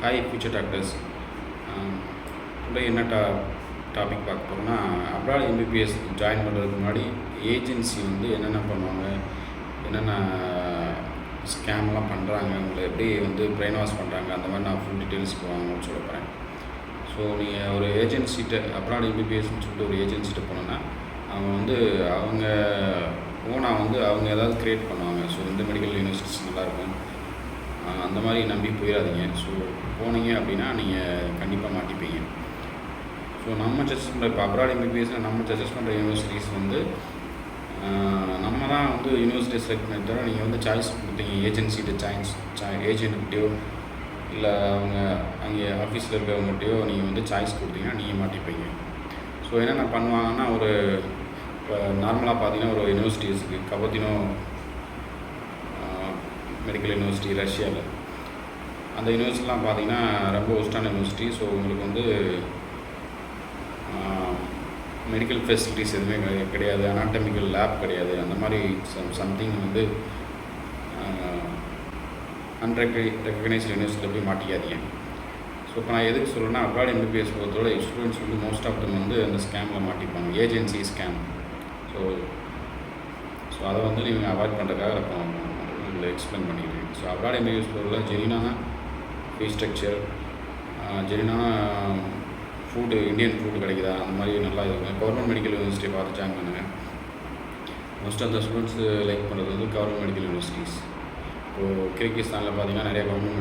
Hi future doctors. Today என்ன topic பார்க்க போகிறோன்னா, அப்ராட் எம்பிபிஎஸ் ஜாயின் பண்ணுறதுக்கு முன்னாடி ஏஜென்சி வந்து என்னென்ன பண்ணுவாங்க, என்னென்ன ஸ்கேம்லாம் பண்ணுறாங்க, உங்களை எப்படி வந்து பிரெயின் வாஷ் பண்ணுறாங்க, அந்த மாதிரி நான் ஃபுல் டீட்டெயில்ஸ் போவாங்கன்னு சொல்ல போகிறேன். ஸோ நீங்கள் ஒரு ஏஜென்சிகிட்ட அப்ராட் எம்பிபிஎஸ்ன்னு சொல்லிட்டு ஒரு ஏஜென்சிகிட்ட போனோன்னா, அவங்க வந்து அவங்க ஓனாக வந்து அவங்க ஏதாவது க்ரியேட் பண்ணுவாங்க. ஸோ இந்த மெடிக்கல் யூனிவர்சிட்டிஸ் நல்லாயிருக்கும், அந்த மாதிரி நம்பி போயிடாதீங்க. ஸோ போனீங்க அப்படின்னா நீங்கள் கண்டிப்பாக மாட்டிப்பீங்க. ஸோ நம்ம சஜஸ்ட் பண்ணுற இப்போ அப்ராட் எம்பிபிஎஸ்னால் நம்ம சஜஸ்ட் பண்ணுற யூனிவர்சிட்டிஸ் வந்து நம்ம தான் வந்து யூனிவர்சிட்டி செலக்ட் பண்ணி தவிர நீங்கள் வந்து சாய்ஸ் கொடுத்தீங்க ஏஜென்சிகிட்ட ஏஜென்ட்கிட்டையோ இல்லை அவங்க அங்கே ஆஃபீஸில் இருக்கிறவங்ககிட்டையோ நீங்கள் வந்து சாய்ஸ் கொடுத்தீங்கன்னா நீங்கள் மாட்டிப்பீங்க. ஸோ என்னென்ன பண்ணுவாங்கன்னா, ஒரு இப்போ நார்மலாக பார்த்தீங்கன்னா ஒரு யூனிவர்சிட்டிஸுக்கு கபத்தினோ மெடிக்கல் யூனிவர்சிட்டி ரஷ்யாவில், அந்த யூனிவர்சிட்டிலாம் பார்த்தீங்கன்னா ரொம்ப ஒஸ்டான யூனிவர்சிட்டி. ஸோ உங்களுக்கு வந்து மெடிக்கல் ஃபெசிலிட்டிஸ் எதுவுமே கிடையாது, அனாட்டமிக்கல் லேப் கிடையாது, அந்த மாதிரி சம்திங் வந்து ரெக்கக்னைஸ்ட் யூனிவர்சிட்டியில் போய் மாட்டிக்காதீங்க. ஸோ இப்போ நான் எதுக்கு சொல்கிறேன்னா, அப்ராட் எம்பிபிஎஸ் பொறுத்தவரை ஸ்டூடெண்ட்ஸ் வந்து மோஸ்ட் ஆஃப் தம் வந்து அந்த ஸ்கேமில் மாட்டிப்பாங்க, ஏஜென்சி ஸ்கேம். ஸோ அதை வந்து நீங்கள் அவாய்ட் பண்ணுறதுக்காக இப்போ இதில் எக்ஸ்பிளைன் பண்ணிக்கிறேன். ஸோ அப்ராட் எம்பிபிஎஸ் பொறுத்தவரை ஜெனினான ஃபீஸ் ஸ்ட்ரக்சர், ஜெனினான ஃபுட்டு, இந்தியன் ஃபுட்டு கிடைக்குதா, அந்த மாதிரி நல்லா இருக்கும். கவர்மெண்ட் மெடிக்கல் யூனிவர்சிட்டியை பார்த்து ஜாயின் பண்ணுங்கள். Most of the students like பண்ணுறது வந்து கவர்மெண்ட் மெடிக்கல் யூனிவர்சிட்டிஸ். இப்போது கிர்கிஸ்தானில் பார்த்தீங்கன்னா நிறையா கவர்மெண்ட்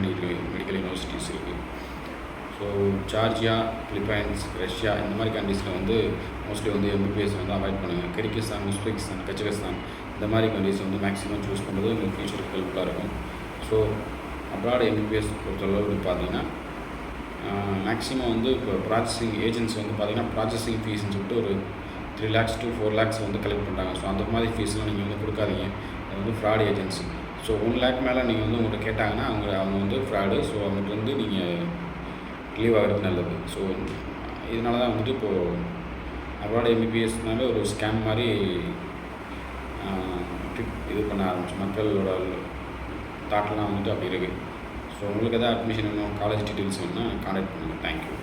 மெடிக்கல் யூனிவர்சிட்டிஸ் இருக்குது. ஸோ ஜார்ஜியா, பிலிப்பைன்ஸ், ரஷ்யா இந்த மாதிரி கண்ட்ரீஸில் வந்து மோஸ்ட்லி வந்து எம்பிபிஎஸ் வந்து அவாய்ட் பண்ணுங்கள். கிர்கிஸ்தான், உஸ்பெகிஸ்தான், கஜகஸ்தான் இந்த மாதிரி கண்ட்ரீஸ் வந்து மேக்ஸிமம் சூஸ் பண்ணுறது உங்களுக்கு ஃபியூச்சருக்கு ஹெல்ப்ஃபுல்லாக இருக்கும். ஸோ அப்ராட் எம்பிபிஎஸ் பொறுத்தளவு பார்த்தீங்கன்னா மேக்ஸிமம் வந்து இப்போ ப்ராசஸிங் ஏஜென்சி வந்து பார்த்திங்கன்னா ப்ராசஸிங் ஃபீஸ்ன்னு சொல்லிட்டு ஒரு 3 lakhs to 4 lakhs வந்து கலெக்ட் பண்ணுறாங்க. ஸோ அந்த மாதிரி ஃபீஸ்லாம் நீங்கள் வந்து கொடுக்காதீங்க, அது வந்து ஃப்ராட் ஏஜென்சி. ஸோ 1 lakh மேலே நீங்கள் வந்து உங்கள்கிட்ட கேட்டாங்கன்னா அவங்க வந்து ஃப்ராடு. ஸோ அவங்கள்ட்ட வந்து நீங்கள் ரிலீவ் ஆகிறது நல்லது. ஸோ இதனால தான் வந்துட்டு இப்போது அப்ராட் எம்பிபிஎஸ்னால ஒரு ஸ்கேம் மாதிரி இது பண்ண ஆரம்பிச்சு, மக்களோட தாட்லாம் வந்துட்டு அப்படி இருக்குது. ஸோ உங்களுக்கு எதாவது அட்மிஷன் வேணும், காலேஜ் டீட்டெயில்ஸ் வேணும்னா கான்டாக்ட் பண்ணுங்கள். தேங்க்யூ.